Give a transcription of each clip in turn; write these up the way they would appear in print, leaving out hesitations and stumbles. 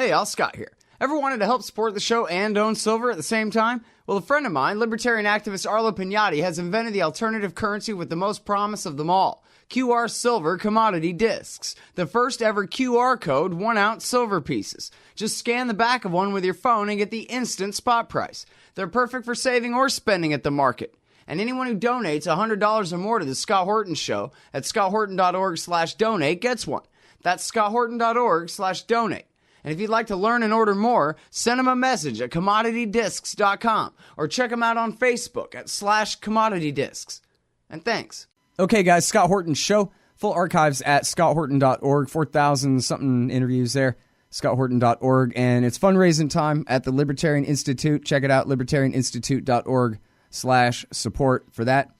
Hey, all, Scott here. Ever wanted to help support the show and own silver at the same time? Well, a friend of mine, libertarian activist Arlo Pignatti, has invented the alternative currency with the most promise of them all. QR silver commodity discs. The first ever QR code 1-ounce silver pieces. Just scan the back of one with your phone and get the instant spot price. They're perfect for saving or spending at the market. And anyone who donates $100 or more to the Scott Horton Show at scotthorton.org/donate gets one. That's scotthorton.org/donate. And if you'd like to learn and order more, send them a message at commoditydiscs.com or check them out on Facebook at /commoditydiscs. And thanks. Okay, guys, Scott Horton Show. Full archives at scotthorton.org. 4,000-something interviews there. scotthorton.org. And it's fundraising time at the Libertarian Institute. Check it out, libertarianinstitute.org/support for that.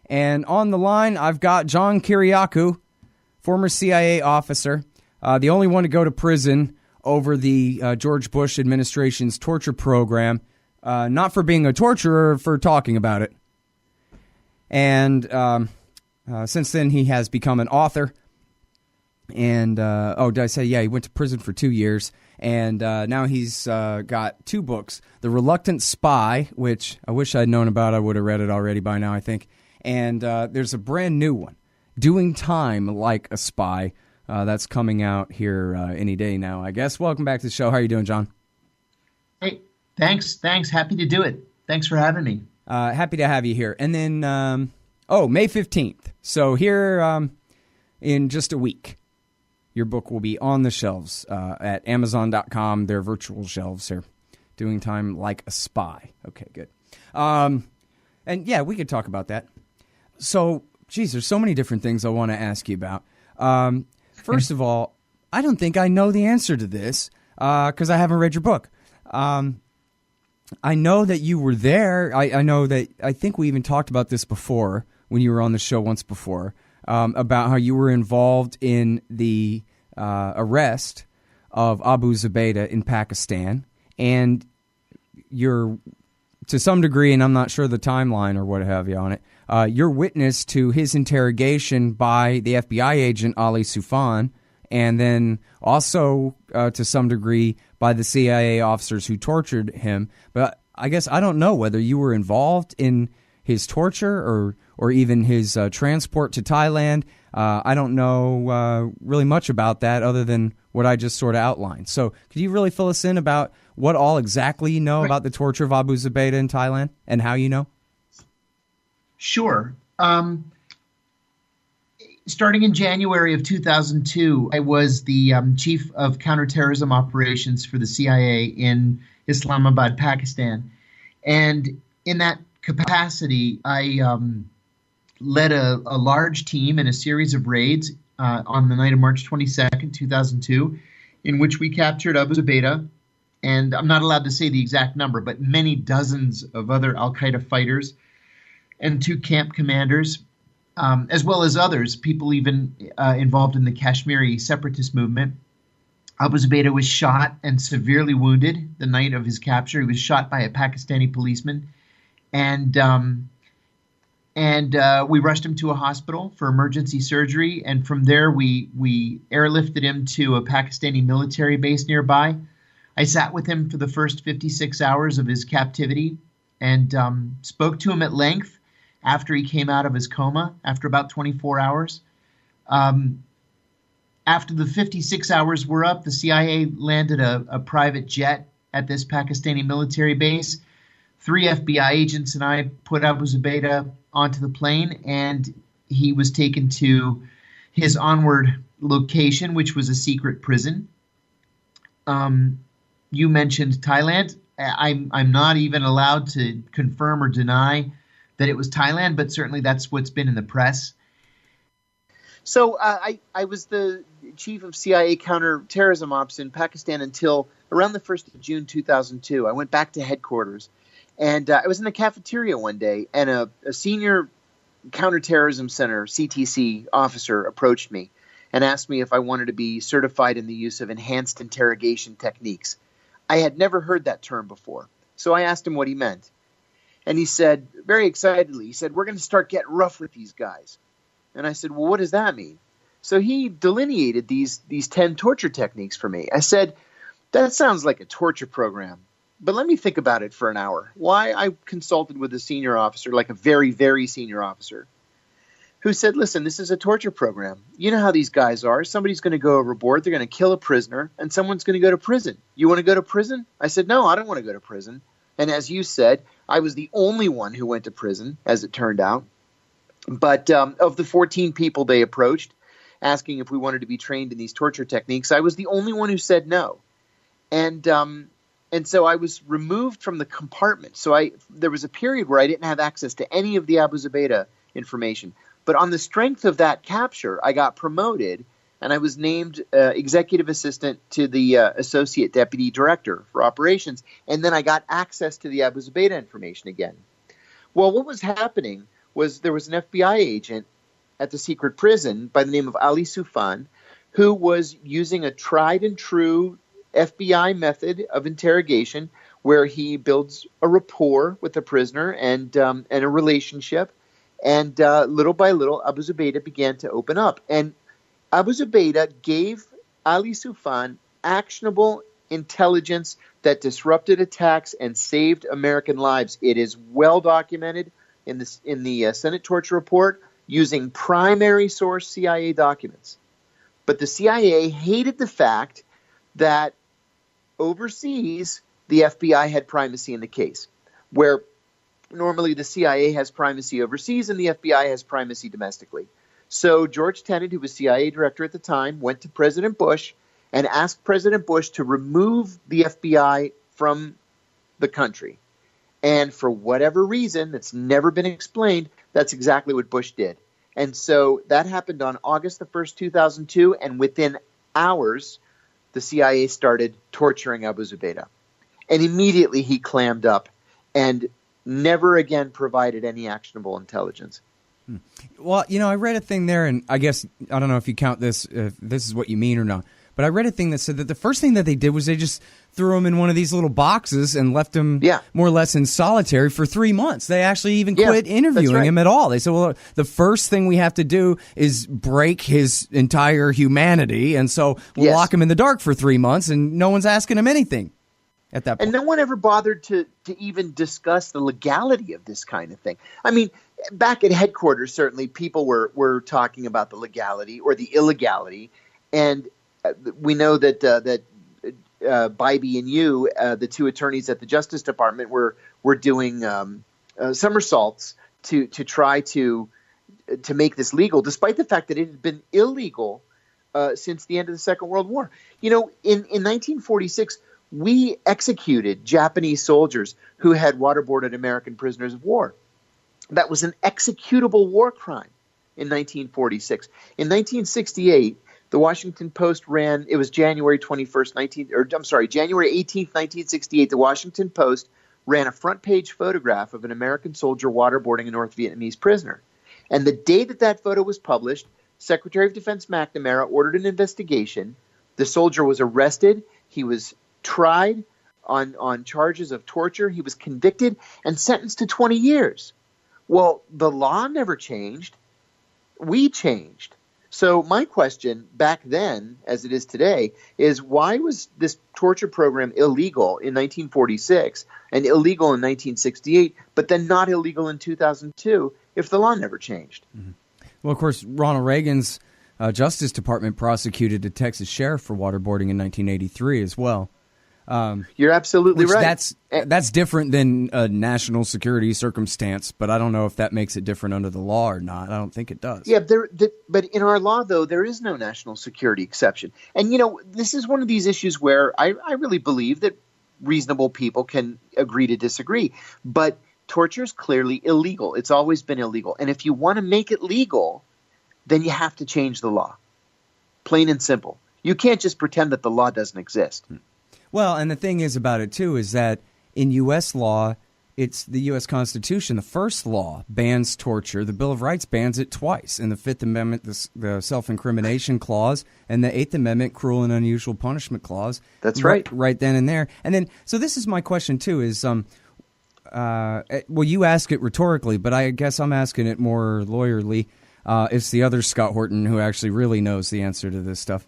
And on the line, I've got John Kiriakou, former CIA officer, the only one to go to prison over the George Bush administration's torture program, not for being a torturer, for talking about it. And since then, he has become an author. And, did I say, yeah, he went to prison for 2 years. And now he's got 2 books. The Reluctant Spy, which I wish I'd known about. I would have read it already by now, I think. And there's a brand new one, Doing Time Like a Spy. That's coming out here any day now, I guess. Welcome back to the show. How are you doing, John? Hey, thanks. Happy to do it. Thanks for having me. Happy to have you here. And then, May 15th. So here in just a week, your book will be on the shelves at Amazon.com. Their virtual shelves here. Doing Time Like a Spy. Okay, good. And yeah, we could talk about that. So, geez, there's so many different things I want to ask you about. First of all, I don't think I know the answer to this because I haven't read your book. I know that you were there. I think we even talked about this before when you were on the show once before about how you were involved in the arrest of Abu Zubaydah in Pakistan. And you're, to some degree, and I'm not sure the timeline or what have you on it, you're witness to his interrogation by the FBI agent Ali Soufan, and then also to some degree by the CIA officers who tortured him. But I guess I don't know whether you were involved in his torture or even his transport to Thailand. I don't know really much about that other than what I just sort of outlined. So could you really fill us in about what all exactly you know about the torture of Abu Zubaydah in Thailand and how you know? Sure. Starting in January of 2002, I was the chief of counterterrorism operations for the CIA in Islamabad, Pakistan. And in that capacity, I led a large team in a series of raids on the night of March 22nd, 2002, in which we captured Abu Zubaydah. And I'm not allowed to say the exact number, but many dozens of other al-Qaeda fighters and 2 camp commanders, as well as others, people even involved in the Kashmiri separatist movement. Abu Zubaydah was shot and severely wounded the night of his capture. He was shot by a Pakistani policeman. And we rushed him to a hospital for emergency surgery. And from there, we airlifted him to a Pakistani military base nearby. I sat with him for the first 56 hours of his captivity and spoke to him at length after he came out of his coma, after about 24 hours. After the 56 hours were up, the CIA landed a private jet at this Pakistani military base. 3 FBI agents and I put Abu Zubaydah onto the plane, and he was taken to his onward location, which was a secret prison. You mentioned Thailand. I'm not even allowed to confirm or deny that it was Thailand, but certainly that's what's been in the press. So I was the chief of CIA counterterrorism ops in Pakistan until around the 1st of June 2002. I went back to headquarters, and I was in the cafeteria one day, and a senior counterterrorism center, CTC, officer approached me and asked me if I wanted to be certified in the use of enhanced interrogation techniques. I had never heard that term before, so I asked him what he meant. And he said, very excitedly, he said, "We're going to start getting rough with these guys." And I said, "Well, what does that mean?" So he delineated these 10 torture techniques for me. I said, That sounds like a torture program. But let me think about it for an hour. Why I consulted with a senior officer, like a very, very senior officer, who said, listen, this is a torture program. You know how these guys are. Somebody's going to go overboard. They're going to kill a prisoner, and someone's going to go to prison. You want to go to prison? I said, no, I don't want to go to prison. And as you said, I was the only one who went to prison, as it turned out. But of the 14 people they approached, asking if we wanted to be trained in these torture techniques, I was the only one who said no. And so I was removed from the compartment. So there was a period where I didn't have access to any of the Abu Zubaydah information. But on the strength of that capture, I got promoted, and I was named executive assistant to the associate deputy director for operations. And then I got access to the Abu Zubaydah information again. Well, what was happening was there was an FBI agent at the secret prison by the name of Ali Soufan, who was using a tried and true FBI method of interrogation where he builds a rapport with the prisoner and a relationship. And little by little, Abu Zubaydah began to open up. And Abu Zubaydah gave Ali Soufan actionable intelligence that disrupted attacks and saved American lives. It is well documented in the Senate torture report using primary source CIA documents. But the CIA hated the fact that overseas, the FBI had primacy in the case, where normally the CIA has primacy overseas and the FBI has primacy domestically. So George Tenet, who was CIA director at the time, went to President Bush and asked President Bush to remove the FBI from the country. And for whatever reason that's never been explained, that's exactly what Bush did. And so that happened on August the 1st, 2002, and within hours, the CIA started torturing Abu Zubaydah. And immediately he clammed up and never again provided any actionable intelligence. Well, I read a thing there, and I guess, I don't know if you count this, if this is what you mean or not, but I read a thing that said that the first thing that they did was they just threw him in one of these little boxes and left him more or less in solitary for 3 months. They actually even quit interviewing him at all. They said, well, the first thing we have to do is break his entire humanity, and so we'll lock him in the dark for 3 months, and no one's asking him anything at that point. And no one ever bothered to even discuss the legality of this kind of thing. I mean, back at headquarters, certainly people were talking about the legality or the illegality, and we know that Bybee and you, the two attorneys at the Justice Department, were doing somersaults to try to make this legal, despite the fact that it had been illegal since the end of the Second World War. In 1946, we executed Japanese soldiers who had waterboarded American prisoners of war. That was an executable war crime in 1946. In 1968, the Washington Post ran, it was January 18th, 1968, the Washington Post ran a front page photograph of an American soldier waterboarding a North Vietnamese prisoner. And the day that photo was published, Secretary of Defense McNamara ordered an investigation. The soldier was arrested. He was tried on charges of torture. He was convicted and sentenced to 20 years. Well, the law never changed. We changed. So my question back then, as it is today, is why was this torture program illegal in 1946 and illegal in 1968, but then not illegal in 2002 if the law never changed? Mm-hmm. Well, of course, Ronald Reagan's Justice Department prosecuted a Texas sheriff for waterboarding in 1983 as well. You're absolutely right. That's different than a national security circumstance, but I don't know if that makes it different under the law or not. I don't think it does. Yeah, but in our law, though, there is no national security exception. And, this is one of these issues where I really believe that reasonable people can agree to disagree. But torture is clearly illegal. It's always been illegal. And if you want to make it legal, then you have to change the law. Plain and simple. You can't just pretend that the law doesn't exist. Well, and the thing is about it, too, is that in U.S. law, it's the U.S. Constitution. The first law bans torture. The Bill of Rights bans it twice. In the Fifth Amendment, the self-incrimination clause, and the Eighth Amendment, cruel and unusual punishment clause. That's right. Right then and there. And then, so this is my question, too, is, well, you ask it rhetorically, but I guess I'm asking it more lawyerly. It's the other Scott Horton who actually really knows the answer to this stuff.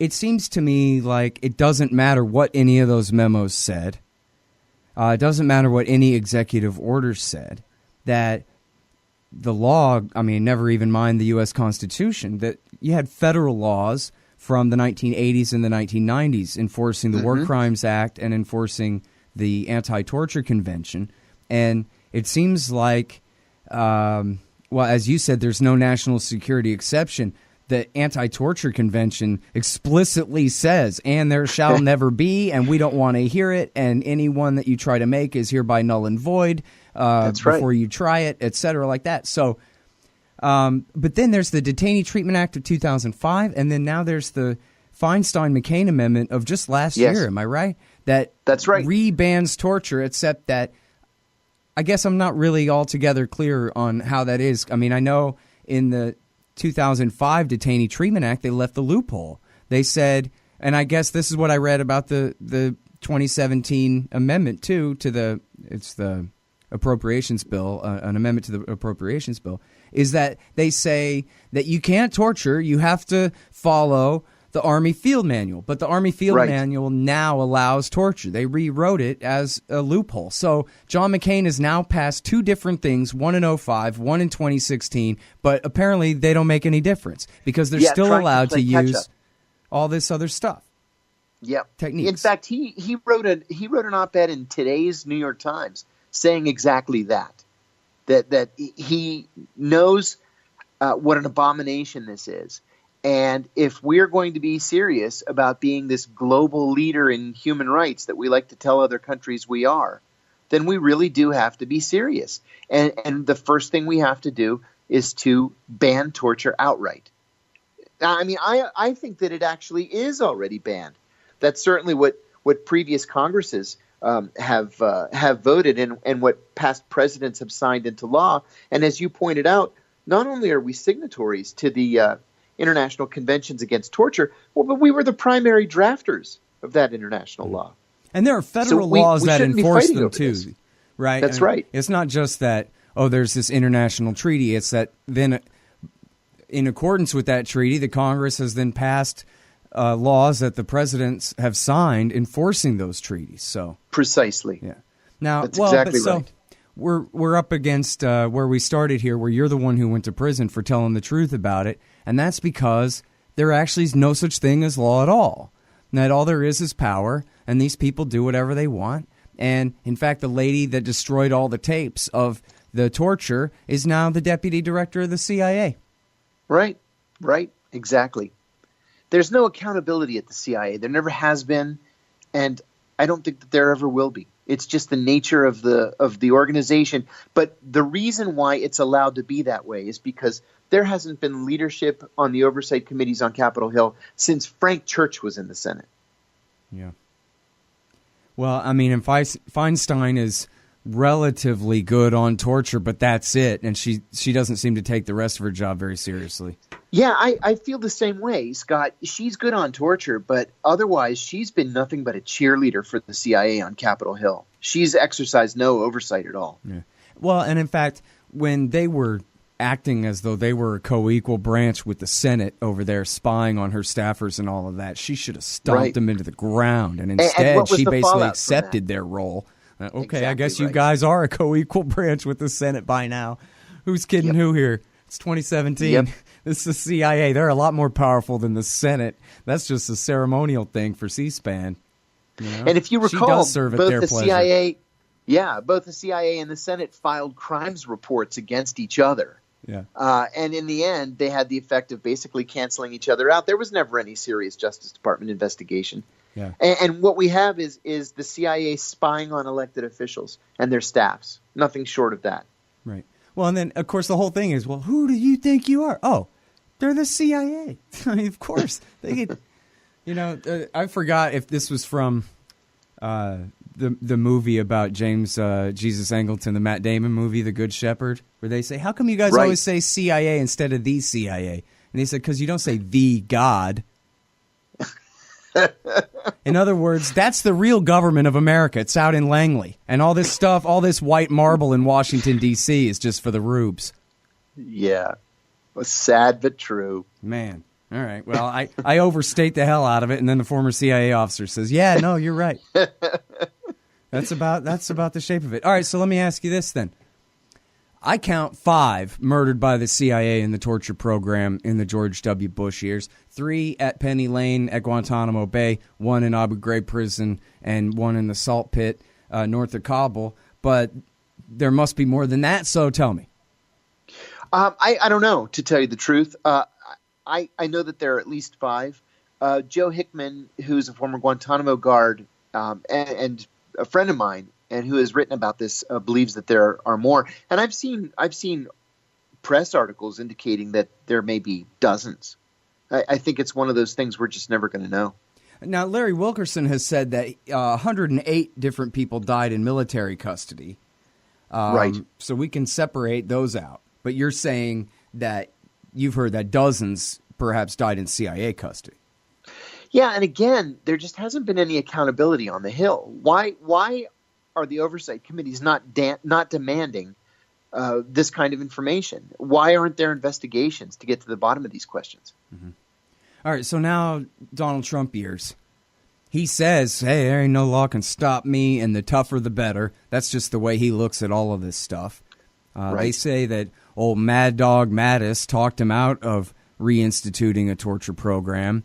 it seems to me like it doesn't matter what any of those memos said. It doesn't matter what any executive orders said, that the law, I mean, never even mind the U.S. Constitution, that you had federal laws from the 1980s and the 1990s enforcing the War Crimes Act and enforcing the Anti-Torture Convention. And it seems like, well, as you said, there's no national security exception. The Anti-Torture Convention explicitly says, and there shall never be, and we don't want to hear it, and any one that you try to make is hereby null and void before you try it, et cetera, like that. So, but then there's the Detainee Treatment Act of 2005, and then now there's the Feinstein-McCain Amendment of just last year, am I right? That's right. Rebans torture, except that I guess I'm not really altogether clear on how that is. I mean, I know in the 2005 Detainee Treatment Act, they left the loophole. They said, and I guess this is what I read about the 2017 amendment too, to the appropriations bill, an amendment to the appropriations bill, is that they say that you can't torture, you have to follow the Army Field Manual. But the Army Field Manual now allows torture. They rewrote it as a loophole. So John McCain has now passed two different things, one in 2005, one in 2016, but apparently they don't make any difference because they're still allowed to use all this other stuff. Yep. Techniques. In fact, he wrote an op-ed in today's New York Times saying exactly that he knows what an abomination this is. And if we're going to be serious about being this global leader in human rights that we like to tell other countries we are, then we really do have to be serious. And the first thing we have to do is to ban torture outright. Now, I mean, I think that it actually is already banned. That's certainly what previous Congresses have voted and what past presidents have signed into law. And as you pointed out, not only are we signatories to the international conventions against torture, well, but we were the primary drafters of that international law. And there are federal laws that enforce them too, right? That's right. It's not just that, there's this international treaty. It's that then in accordance with that treaty, the Congress has then passed laws that the presidents have signed enforcing those treaties. So precisely. Yeah. Now, that's exactly right. So we're up against where we started here, where you're the one who went to prison for telling the truth about it. And that's because there actually is no such thing as law at all. And that all there is power, and these people do whatever they want. And, in fact, the lady that destroyed all the tapes of the torture is now the deputy director of the CIA. Right, exactly. There's no accountability at the CIA. There never has been, and I don't think that there ever will be. It's just the nature of the organization. But the reason why it's allowed to be that way is because there hasn't been leadership on the oversight committees on Capitol Hill since Frank Church was in the Senate. Yeah. Well, I mean, and Feinstein is relatively good on torture, but that's it. And she doesn't seem to take the rest of her job very seriously. Yeah, I feel the same way, Scott. She's good on torture, but otherwise she's been nothing but a cheerleader for the CIA on Capitol Hill. She's exercised no oversight at all. Yeah. Well, and in fact, when they were acting as though they were a co-equal branch with the Senate over there spying on her staffers and all of that, she should have stomped them into the ground. And instead, she basically accepted their role. Okay, exactly, I guess you guys are a co-equal branch with the Senate by now. Who's kidding who here? It's 2017. Yep. This is the CIA. They're a lot more powerful than the Senate. That's just a ceremonial thing for C-SPAN. You know? And if you recall, both the CIA, both the CIA and the Senate filed crimes reports against each other. Yeah. And in the end, they had the effect of basically canceling each other out. There was never any serious Justice Department investigation. Yeah. And what we have is the CIA spying on elected officials and their staffs. Nothing short of that. Right. Well, and then, of course, the whole thing is, well, who do you think you are? Oh, they're the CIA. I mean, of course. They get, I forgot if this was from the movie about James Jesus Angleton, the Matt Damon movie, The Good Shepherd, where they say, how come you guys always say CIA instead of the CIA? And he said, because you don't say the God. In other words, that's the real government of America. It's out in Langley. And all this stuff, all this white marble in Washington, D.C. is just for the rubes. Yeah. Well, sad but true. Man. All right. Well, I overstate the hell out of it, and then the former CIA officer says, "Yeah, no, you're right." That's about the shape of it. All right. So let me ask you this then. I count 5 murdered by the CIA in the torture program in the George W. Bush years. 3 at Penny Lane at Guantanamo Bay, 1 in Abu Ghraib prison, and 1 in the salt pit north of Kabul. But there must be more than that, so tell me. I don't know, to tell you the truth. I know that there are at least 5. Joe Hickman, who's a former Guantanamo guard and a friend of mine, and who has written about this, believes that there are more. And I've seen press articles indicating that there may be dozens. I think it's one of those things we're just never going to know. Now, Larry Wilkerson has said that 108 different people died in military custody. Right. So we can separate those out. But you're saying that you've heard that dozens perhaps died in CIA custody. Yeah, and again, there just hasn't been any accountability on the Hill. Why are the oversight committees not demanding this kind of information? Why aren't there investigations to get to the bottom of these questions? Mm-hmm. All right, so now Donald Trump years. He says, hey, there ain't no law can stop me, and the tougher the better. That's just the way he looks at all of this stuff. Right. They say that old Mad Dog Mattis talked him out of reinstituting a torture program.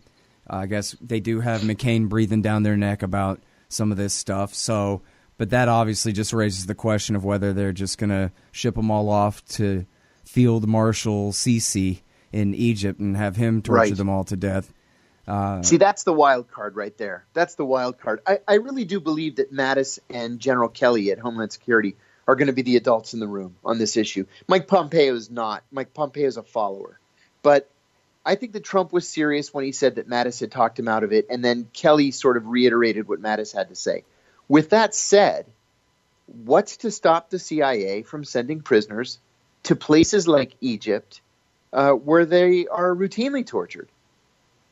I guess they do have McCain breathing down their neck about some of this stuff. So, but that obviously just raises the question of whether they're just going to ship them all off to Field Marshal Sisi in Egypt and have him torture them all to death. See, that's the wild card right there. That's the wild card. I really do believe that Mattis and General Kelly at Homeland Security are going to be the adults in the room on this issue. Mike Pompeo is not. Mike Pompeo is a follower. But I think that Trump was serious when he said that Mattis had talked him out of it, and then Kelly sort of reiterated what Mattis had to say. With that said, what's to stop the CIA from sending prisoners to places like Egypt where they are routinely tortured?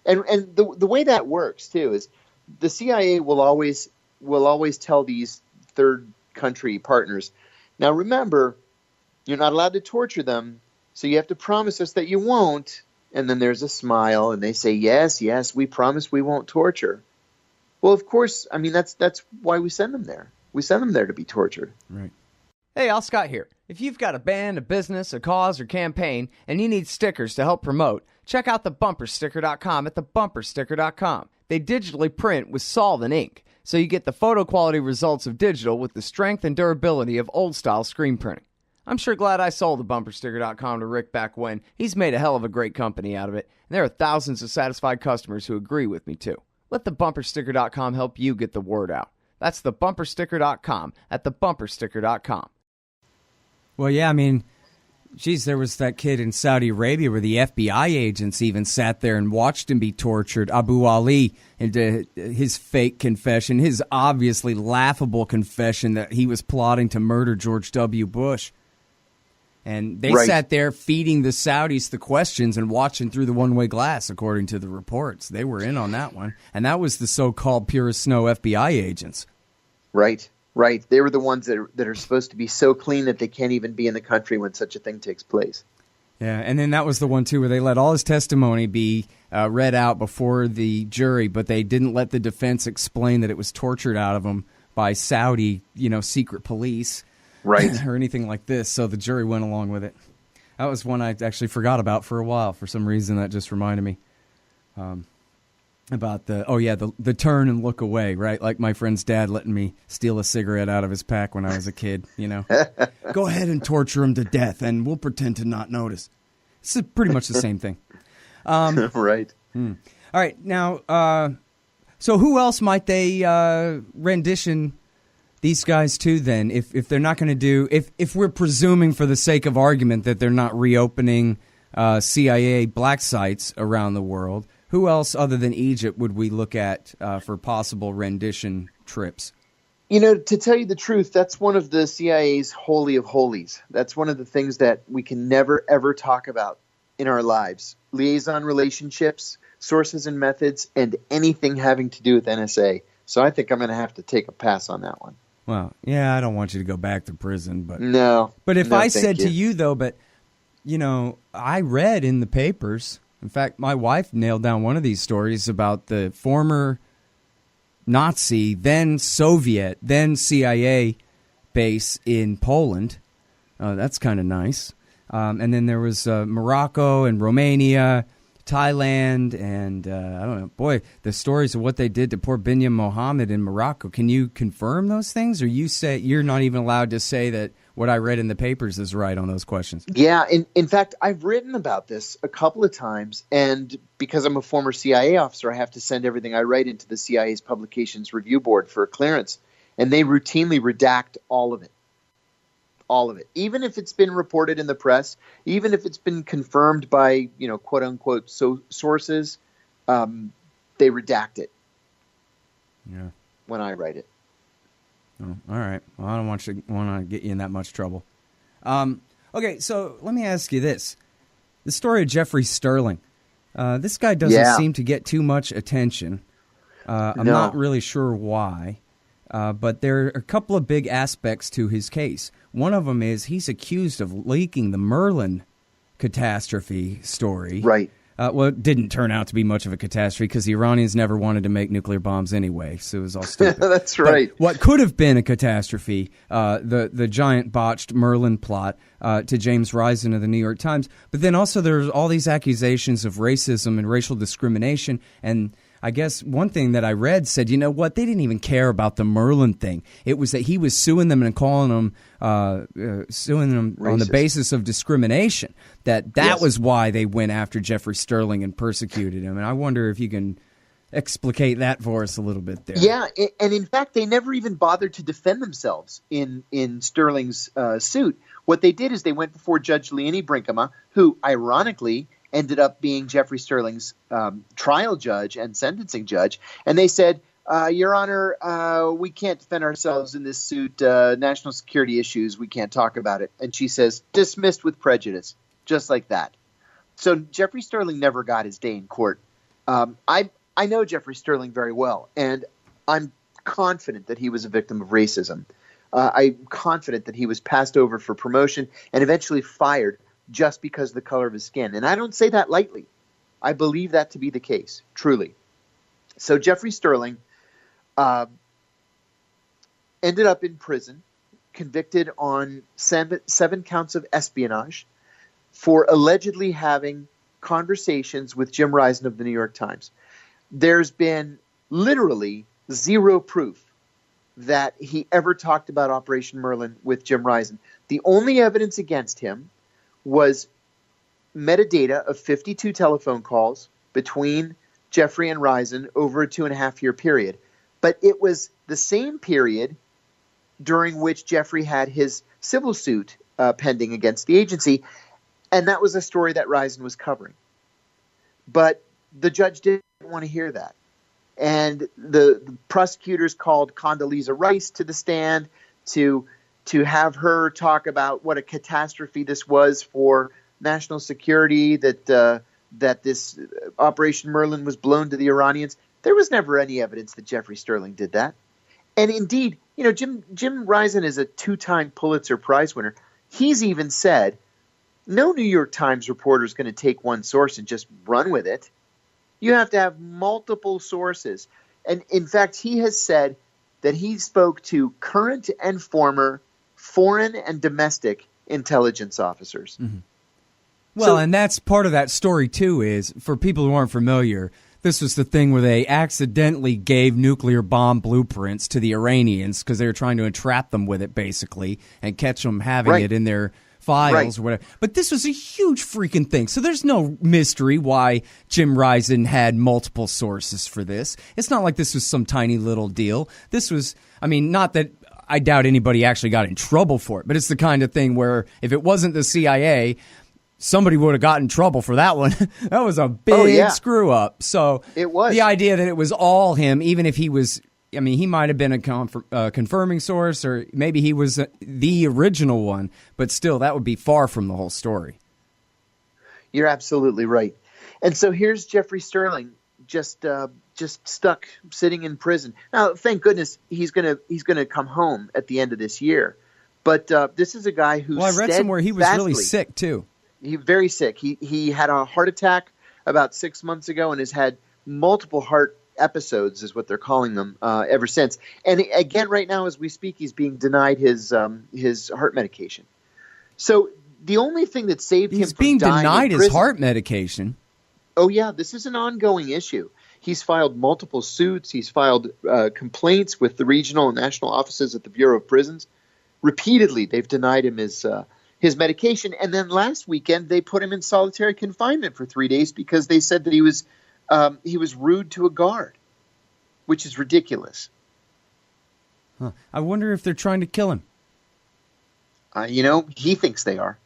And the way that works, too, is the CIA will always tell these third country partners, now remember, you're not allowed to torture them, so you have to promise us that you won't. And then there's a smile, and they say, yes, we promise we won't torture. Well, of course, I mean, that's why we send them there. We send them there to be tortured. Right. Hey, Al Scott here. If you've got a band, a business, a cause, or campaign, and you need stickers to help promote, check out thebumpersticker.com at thebumpersticker.com. They digitally print with solvent ink, so you get the photo quality results of digital with the strength and durability of old-style screen printing. I'm sure glad I sold thebumpersticker.com to Rick back when. He's made a hell of a great company out of it, and there are thousands of satisfied customers who agree with me, too. Let thebumpersticker.com help you get the word out. That's thebumpersticker.com at thebumpersticker.com. Well, yeah, I mean, geez, there was that kid in Saudi Arabia where the FBI agents even sat there and watched him be tortured. Abu Ali, and his fake confession, his obviously laughable confession that he was plotting to murder George W. Bush. And they sat there feeding the Saudis the questions and watching through the one-way glass, according to the reports. They were in on that one. And that was the so-called pure as snow FBI agents. Right. They were the ones that are supposed to be so clean that they can't even be in the country when such a thing takes place. Yeah, and then that was the one, too, where they let all his testimony be read out before the jury, but they didn't let the defense explain that it was tortured out of him by Saudi, secret police. Right. Or anything like this, so the jury went along with it. That was one I actually forgot about for a while. For some reason, that just reminded me about the turn and look away, right? Like my friend's dad letting me steal a cigarette out of his pack when I was a kid, Go ahead and torture him to death, and we'll pretend to not notice. It's pretty much the same thing. Right. All right, now, so who else might they rendition these guys too, then, if they're not going to do, if we're presuming for the sake of argument that they're not reopening CIA black sites around the world, who else other than Egypt would we look at for possible rendition trips? To tell you the truth, that's one of the CIA's holy of holies. That's one of the things that we can never, ever talk about in our lives. Liaison relationships, sources and methods, and anything having to do with NSA. So I think I'm going to have to take a pass on that one. Well, yeah, I don't want you to go back to prison, but no. But if I said you. to you though, I read in the papers, In fact, my wife nailed down one of these stories about the former Nazi, then Soviet, then CIA base in Poland. That's kind of nice. And then there was Morocco and Romania, Thailand, and I don't know. Boy, the stories of what they did to poor Binyam Mohammed in Morocco. Can you confirm those things, or you say you're not even allowed to say that what I read in the papers is right on those questions? Yeah, in fact, I've written about this a couple of times, and because I'm a former CIA officer, I have to send everything I write into the CIA's Publications Review Board for clearance, and they routinely redact all of it. All of it. Even if it's been reported in the press, even if it's been confirmed by, quote unquote, sources, they redact it. Yeah. When I write it. Oh, all right. Well, I don't want to get you in that much trouble. Okay, so let me ask you this. The story of Jeffrey Sterling. This guy doesn't seem to get too much attention. I'm not really sure why. But there are a couple of big aspects to his case. One of them is he's accused of leaking the Merlin catastrophe story. Right. Well, it didn't turn out to be much of a catastrophe because the Iranians never wanted to make nuclear bombs anyway, so it was all stupid. That's right. But what could have been a catastrophe, the giant botched Merlin plot to James Risen of the New York Times. But then also there's all these accusations of racism and racial discrimination, and I guess one thing that I read said, you know what, they didn't even care about the Merlin thing. It was that he was suing them and calling them, racist on the basis of discrimination. That was why they went after Jeffrey Sterling and persecuted him. And I wonder if you can explicate that for us a little bit there. Yeah, and in fact, they never even bothered to defend themselves in Sterling's suit. What they did is they went before Judge Leonie Brinkema, who, ironically, ended up being Jeffrey Sterling's trial judge and sentencing judge. And they said, Your Honor, we can't defend ourselves in this suit. National security issues, we can't talk about it. And she says, dismissed with prejudice, just like that. So Jeffrey Sterling never got his day in court. I know Jeffrey Sterling very well, and I'm confident that he was a victim of racism. I'm confident that he was passed over for promotion and eventually fired just because of the color of his skin. And I don't say that lightly. I believe that to be the case, truly. So Jeffrey Sterling ended up in prison, convicted on 7 counts of espionage for allegedly having conversations with Jim Risen of the New York Times. There's been literally zero proof that he ever talked about Operation Merlin with Jim Risen. The only evidence against him was metadata of 52 telephone calls between Jeffrey and Risen over a 2.5-year period. But it was the same period during which Jeffrey had his civil suit pending against the agency, and that was a story that Risen was covering. But the judge didn't want to hear that. And the prosecutors called Condoleezza Rice to the stand to have her talk about what a catastrophe this was for national security, that this Operation Merlin was blown to the Iranians. There was never any evidence that Jeffrey Sterling did that. And indeed, Jim Risen is a 2-time Pulitzer Prize winner. He's even said, no New York Times reporter is going to take one source and just run with it. You have to have multiple sources. And in fact, he has said that he spoke to current and former foreign and domestic intelligence officers. Mm-hmm. Well, and that's part of that story, too, is for people who aren't familiar, this was the thing where they accidentally gave nuclear bomb blueprints to the Iranians because they were trying to entrap them with it, basically, and catch them having it in their files or whatever. But this was a huge freaking thing. So there's no mystery why Jim Risen had multiple sources for this. It's not like this was some tiny little deal. This was, not that I doubt anybody actually got in trouble for it, but it's the kind of thing where if it wasn't the CIA, somebody would have gotten in trouble for that one. That was a big screw up. So it was. The idea that it was all him, even if he was, he might have been a confirming source, or maybe he was the original one, but still, that would be far from the whole story. You're absolutely right. And so here's Jeffrey Sterling just stuck sitting in prison. Now, thank goodness he's gonna come home at the end of this year. But this is a guy who. Well, I read somewhere he was really sick too. He very sick. He had a heart attack about 6 months ago and has had multiple heart episodes, is what they're calling them, ever since. And again, right now as we speak, he's being denied his heart medication. So the only thing that saved him from being dying denied in his prison, heart medication. Oh yeah, this is an ongoing issue. He's filed multiple suits. He's filed complaints with the regional and national offices at the Bureau of Prisons. Repeatedly, they've denied him his medication. And then last weekend, they put him in solitary confinement for 3 days because they said that he was rude to a guard, which is ridiculous. Huh. I wonder if they're trying to kill him. He thinks they are.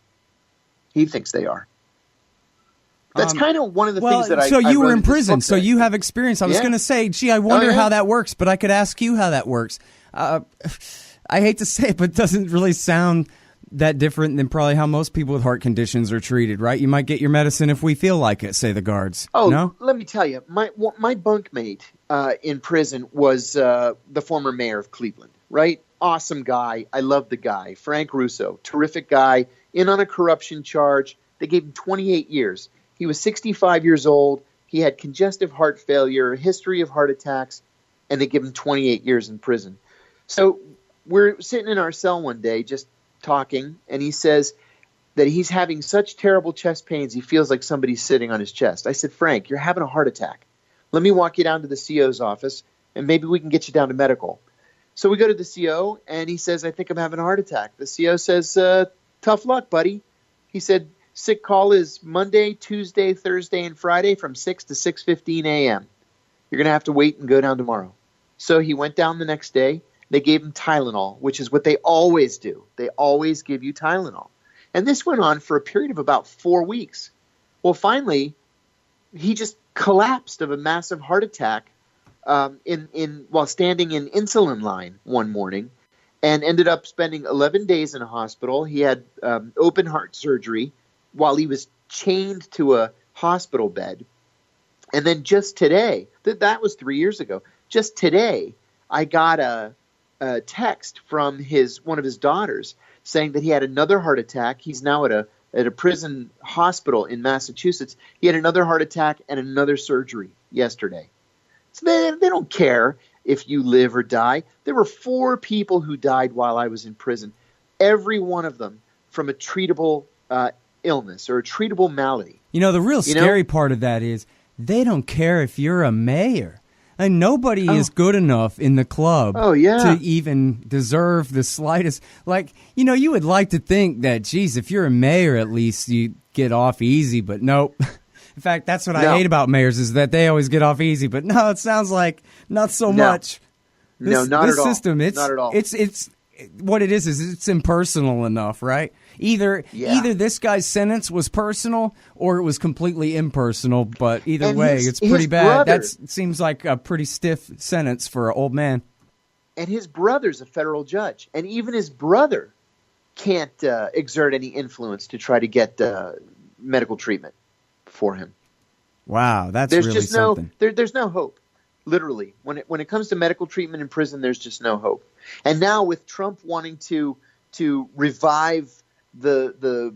He thinks they are. That's kind of one of the things that So you wrote were in this prison, book so that- you have experience. I was going to say, gee, I wonder how that works, but I could ask you how that works. I hate to say it, but it doesn't really sound that different than probably how most people with heart conditions are treated, right? You might get your medicine if we feel like it, say the guards. Oh, no? Let me tell you, my bunkmate in prison was the former mayor of Cleveland, right? Awesome guy. I love the guy. Frank Russo, terrific guy, in on a corruption charge. They gave him 28 years. He was 65 years old. He had congestive heart failure, a history of heart attacks, and they give him 28 years in prison. So we're sitting in our cell one day just talking, and he says that he's having such terrible chest pains he feels like somebody's sitting on his chest. I said, Frank, you're having a heart attack. Let me walk you down to the CO's office, and maybe we can get you down to medical. So we go to the CO, and he says, I think I'm having a heart attack. The CO says, tough luck, buddy. He said, sick call is Monday, Tuesday, Thursday, and Friday from 6 to 6:15 a.m. You're going to have to wait and go down tomorrow. So he went down the next day. They gave him Tylenol, which is what they always do. They always give you Tylenol. And this went on for a period of about 4 weeks. Well, finally, he just collapsed of a massive heart attack while standing in insulin line one morning, and ended up spending 11 days in a hospital. He had open heart surgery while he was chained to a hospital bed. And then just today, that was 3 years ago, just today, I got a text from one of his daughters saying that he had another heart attack. He's now at a prison hospital in Massachusetts. He had another heart attack and another surgery yesterday. So they don't care if you live or die. There were 4 people who died while I was in prison, every one of them from a treatable illness or a treatable malady. The real scary part of that is they don't care if you're a mayor. And nobody is good enough in the club to even deserve the slightest. You would like to think that, geez, if you're a mayor, at least you get off easy. But nope. In fact, that's what I hate about mayors, is that they always get off easy. But no, it sounds like not so much. Not at all. System, not at all. It's what it is it's impersonal enough, right? Either this guy's sentence was personal or it was completely impersonal, but either way, it's pretty bad. That seems like a pretty stiff sentence for an old man. And his brother's a federal judge, and even his brother can't exert any influence to try to get medical treatment for him. Wow, that's there's really just something. There's no hope. Literally, when it comes to medical treatment in prison, there's just no hope. And now with Trump wanting to revive the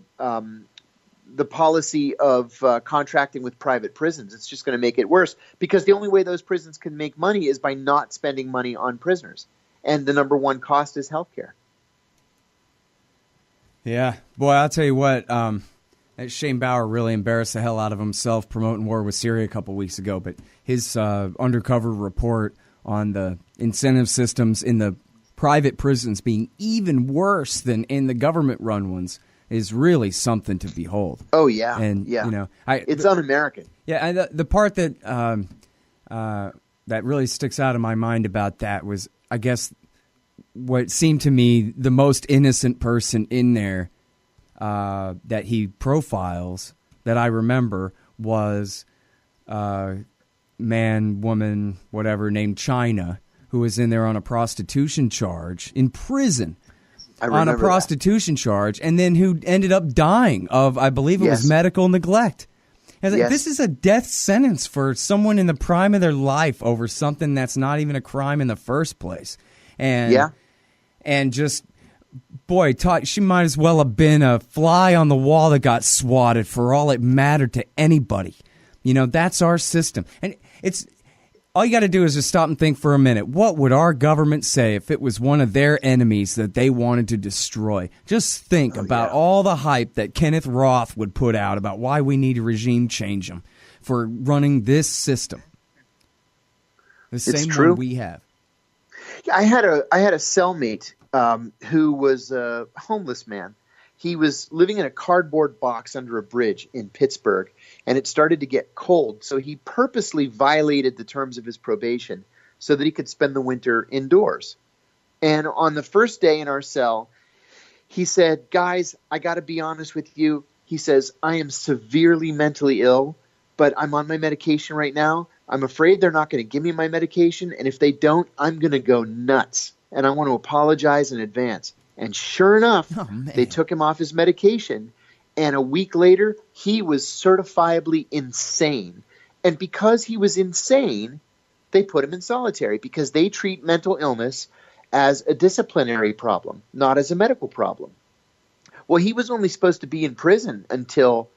policy of contracting with private prisons, it's just going to make it worse, because the only way those prisons can make money is by not spending money on prisoners. And the number one cost is healthcare. Yeah. Boy, I'll tell you what, Shane Bauer really embarrassed the hell out of himself promoting war with Syria a couple weeks ago, but his undercover report on the incentive systems in the private prisons being even worse than in the government-run ones is really something to behold. Oh yeah, and it's un-American. Yeah, and the part that that really sticks out in my mind about that was, I guess, what seemed to me the most innocent person in there that he profiles that I remember was man, woman, whatever, named China, who was in there on a prostitution charge in prison. On a prostitution charge, and then who ended up dying of, I believe it was medical neglect. And this is a death sentence for someone in the prime of their life over something that's not even a crime in the first place. And just, boy, she might as well have been a fly on the wall that got swatted for all it mattered to anybody. You know, that's our system. And it's all you got to do is just stop and think for a minute. What would our government say if it was one of their enemies that they wanted to destroy? Just think about all the hype that Kenneth Roth would put out about why we need to regime change them for running this system. The same one we have. Yeah, I had a cellmate who was a homeless man. He was living in a cardboard box under a bridge in Pittsburgh, and it started to get cold. So he purposely violated the terms of his probation so that he could spend the winter indoors. And on the first day in our cell, he said, "Guys, I got to be honest with you." He says, "I am severely mentally ill, but I'm on my medication right now. I'm afraid they're not going to give me my medication, and if they don't, I'm going to go nuts. And I want to apologize in advance." And sure enough, they took him off his medication. And a week later, he was certifiably insane. And because he was insane, they put him in solitary because they treat mental illness as a disciplinary problem, not as a medical problem. Well, he was only supposed to be in prison until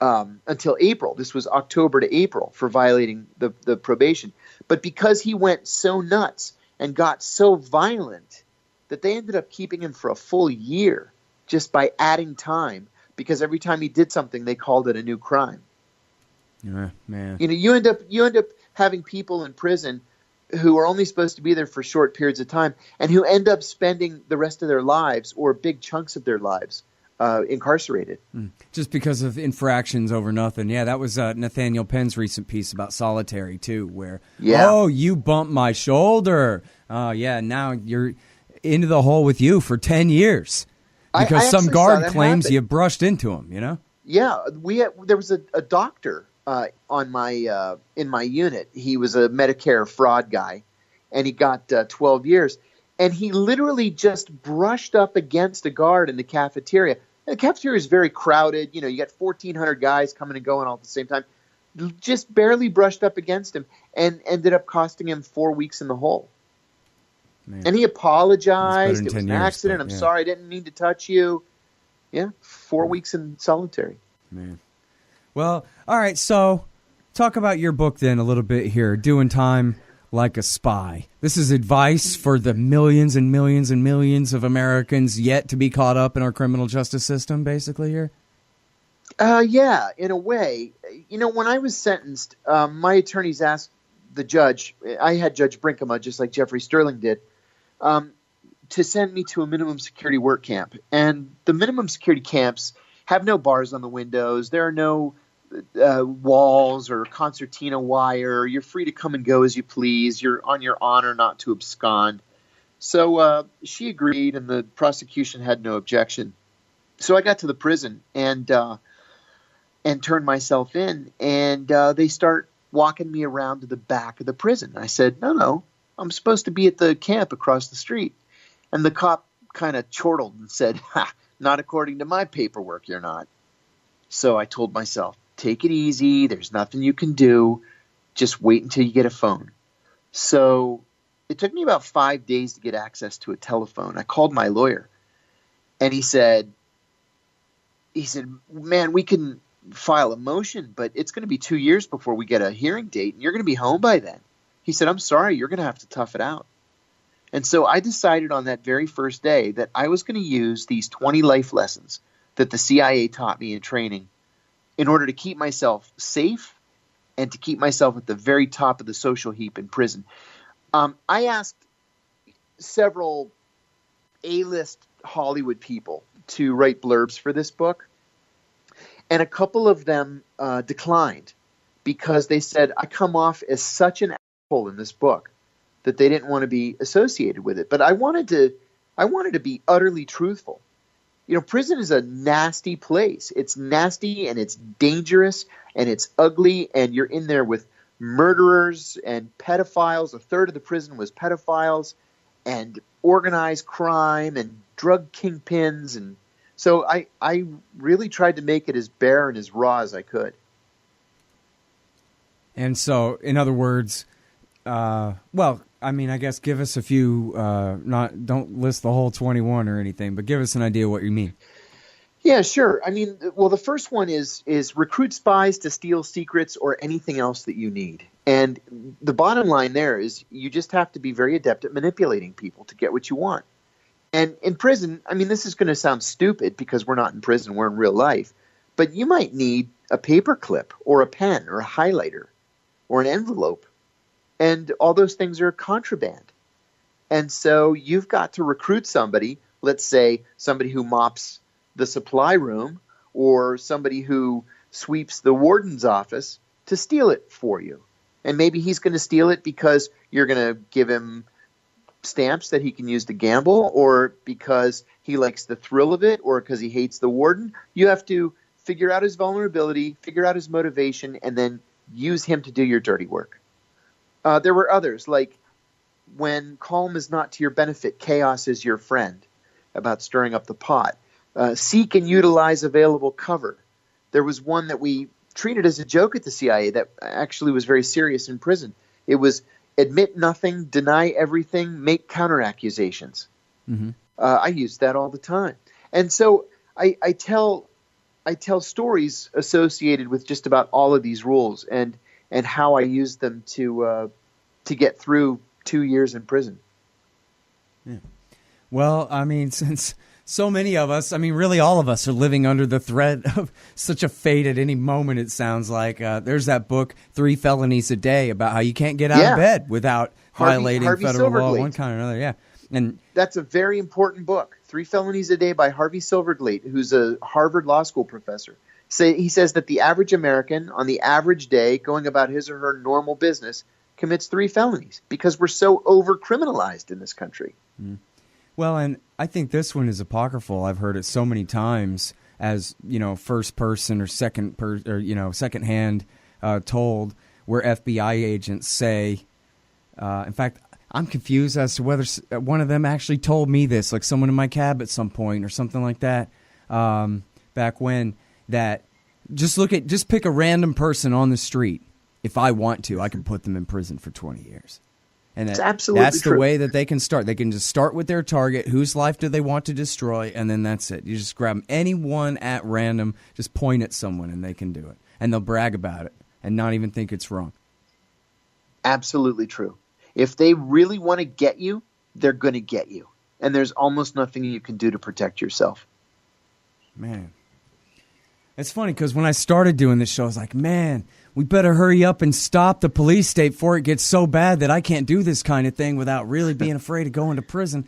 April. This was October to April for violating the probation. But because he went so nuts and got so violent that they ended up keeping him for a full year just by adding time, because every time he did something, they called it a new crime. Man. You know, you end up having people in prison who are only supposed to be there for short periods of time and who end up spending the rest of their lives or big chunks of their lives incarcerated. Just because of infractions over nothing. Yeah, that was Nathaniel Penn's recent piece about solitary, too, where, oh, you bumped my shoulder. Now you're into the hole with you for 10 years because some guard claims you brushed into him, you know? Yeah, there was a doctor in my unit. He was a Medicare fraud guy, and he got 12 years. And he literally just brushed up against a guard in the cafeteria. And the cafeteria is very crowded. You know, you got 1,400 guys coming and going all at the same time. Just barely brushed up against him and ended up costing him 4 weeks in the hole. Man. And he apologized. It was an accident. I'm sorry. I didn't mean to touch you. Yeah, 4 weeks in solitary. Man. Well, all right. So talk about your book then a little bit here, Doing Time Like a Spy. This is advice for the millions and millions and millions of Americans yet to be caught up in our criminal justice system, basically here? Yeah, in a way. You know, when I was sentenced, my attorneys asked the judge, I had Judge Brinkema, just like Jeffrey Sterling did, to send me to a minimum security work camp. And the minimum security camps have no bars on the windows. There are no walls or concertina wire. You're free to come and go as you please. You're on your honor not to abscond. So she agreed, and the prosecution had no objection. So I got to the prison and turned myself in, and they start walking me around to the back of the prison. I said, no, I'm supposed to be at the camp across the street. And the cop kind of chortled and said, not according to my paperwork, you're not. So I told myself, take it easy. There's nothing you can do. Just wait until you get a phone. So it took me about 5 days to get access to a telephone. I called my lawyer, and he said, man, we can file a motion, but it's going to be 2 years before we get a hearing date, and you're going to be home by then. He said, I'm sorry, you're going to have to tough it out. And so I decided on that very first day that I was going to use these 20 life lessons that the CIA taught me in training in order to keep myself safe and to keep myself at the very top of the social heap in prison. I asked several A-list Hollywood people to write blurbs for this book, and a couple of them declined because they said I come off as such an asshole in this book that they didn't want to be associated with it. But I wanted to be utterly truthful. You know, prison is a nasty place. It's nasty and it's dangerous and it's ugly, and you're in there with murderers and pedophiles. A third of the prison was pedophiles and organized crime and drug kingpins. And so I really tried to make it as bare and as raw as I could. And so, in other words, I guess give us a few, don't list the whole 21 or anything, but give us an idea what you mean. Yeah, sure. I mean, well, the first one is recruit spies to steal secrets or anything else that you need. And the bottom line there is you just have to be very adept at manipulating people to get what you want. And in prison, I mean, this is going to sound stupid because we're not in prison, we're in real life, but you might need a paper clip or a pen or a highlighter or an envelope. And all those things are contraband. And so you've got to recruit somebody, let's say somebody who mops the supply room or somebody who sweeps the warden's office to steal it for you. And maybe he's going to steal it because you're going to give him stamps that he can use to gamble, or because he likes the thrill of it, or because he hates the warden. You have to figure out his vulnerability, figure out his motivation, and then use him to do your dirty work. There were others, like when calm is not to your benefit, chaos is your friend, about stirring up the pot. Seek and utilize available cover. There was one that we treated as a joke at the CIA that actually was very serious in prison. It was admit nothing, deny everything, make counter-accusations. Mm-hmm. I use that all the time. And so I tell stories associated with just about all of these rules and how I use them to get through 2 years in prison. Yeah. Well, I mean, since so many of us, I mean, really all of us are living under the threat of such a fate at any moment, it sounds like. There's that book, 3 Felonies a Day, about how you can't get out of bed without violating federal law, one kind or another. Yeah. And that's a very important book, 3 Felonies a Day by Harvey Silverglate, who's a Harvard Law School professor. He says that the average American on the average day going about his or her normal business commits 3 felonies because we're so over-criminalized in this country. Mm. Well, and I think this one is apocryphal. I've heard it so many times as, first person or secondhand told, where FBI agents say, in fact, I'm confused as to whether one of them actually told me this, like someone in my cab at some point or something like that, back when, that just pick a random person on the street. If I want to, I can put them in prison for 20 years. And that's the way that they can start. They can just start with their target. Whose life do they want to destroy? And then that's it. You just grab anyone at random, just point at someone, and they can do it. And they'll brag about it and not even think it's wrong. Absolutely true. If they really want to get you, they're going to get you. And there's almost nothing you can do to protect yourself. Man. It's funny because when I started doing this show, I was like, man, we better hurry up and stop the police state before it gets so bad that I can't do this kind of thing without really being afraid of going to prison.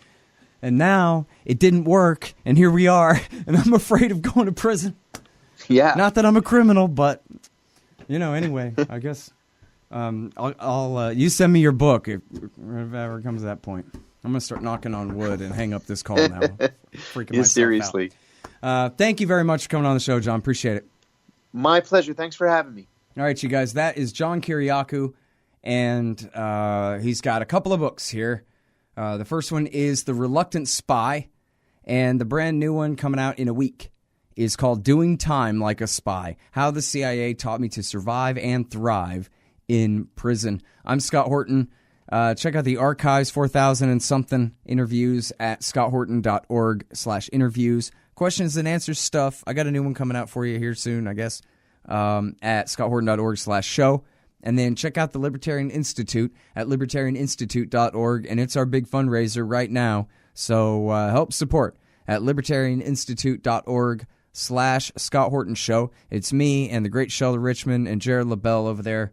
And now it didn't work, and here we are, and I'm afraid of going to prison. Yeah. Not that I'm a criminal, but, anyway, I guess I'll you send me your book if it ever comes to that point. I'm going to start knocking on wood and hang up this call now. Freaking myself seriously. out. Thank you very much for coming on the show, John. Appreciate it. My pleasure. Thanks for having me. All right, you guys, that is John Kiriakou, and he's got a couple of books here. The first one is The Reluctant Spy, and the brand new one coming out in a week is called Doing Time Like a Spy, How the CIA Taught Me to Survive and Thrive in Prison. I'm Scott Horton. Check out the archives, 4,000 and something interviews at scotthorton.org/interviews. Questions and answers stuff. I got a new one coming out for you here soon, I guess. At scotthorton.org/show. And then check out the Libertarian Institute at libertarianinstitute.org. And it's our big fundraiser right now. So help support at libertarianinstitute.org/Scott Horton Show. It's me and the great Sheldon Richmond and Jared LaBelle over there.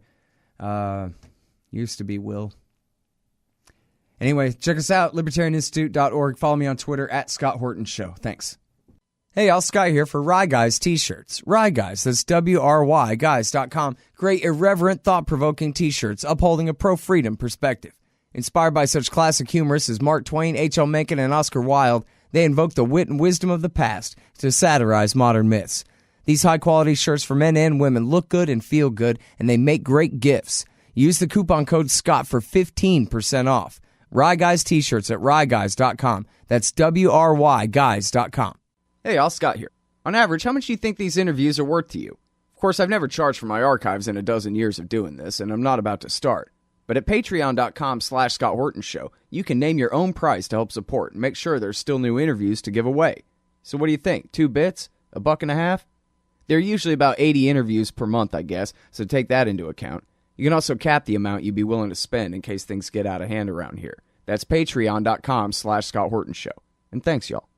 Used to be Will. Anyway, check us out, libertarianinstitute.org. Follow me on Twitter at Scott Horton Show. Thanks. Hey, Al Sky here for Rye Guys t-shirts. Rye Guys, that's WRY guys.com. Great, irreverent, thought-provoking t-shirts upholding a pro-freedom perspective. Inspired by such classic humorists as Mark Twain, H.L. Mencken, and Oscar Wilde, they invoke the wit and wisdom of the past to satirize modern myths. These high-quality shirts for men and women look good and feel good, and they make great gifts. Use the coupon code SCOTT for 15% off. Rye Guys t-shirts at ryeguys.com. That's WRY guys.com. Hey, Al Scott here. On average, how much do you think these interviews are worth to you? Of course, I've never charged for my archives in a dozen years of doing this, and I'm not about to start. But at patreon.com/Scott Horton Show, you can name your own price to help support and make sure there's still new interviews to give away. So what do you think? 2 bits? $1.50? There are usually about 80 interviews per month, I guess, so take that into account. You can also cap the amount you'd be willing to spend in case things get out of hand around here. That's patreon.com/Scott Horton Show. And thanks, y'all.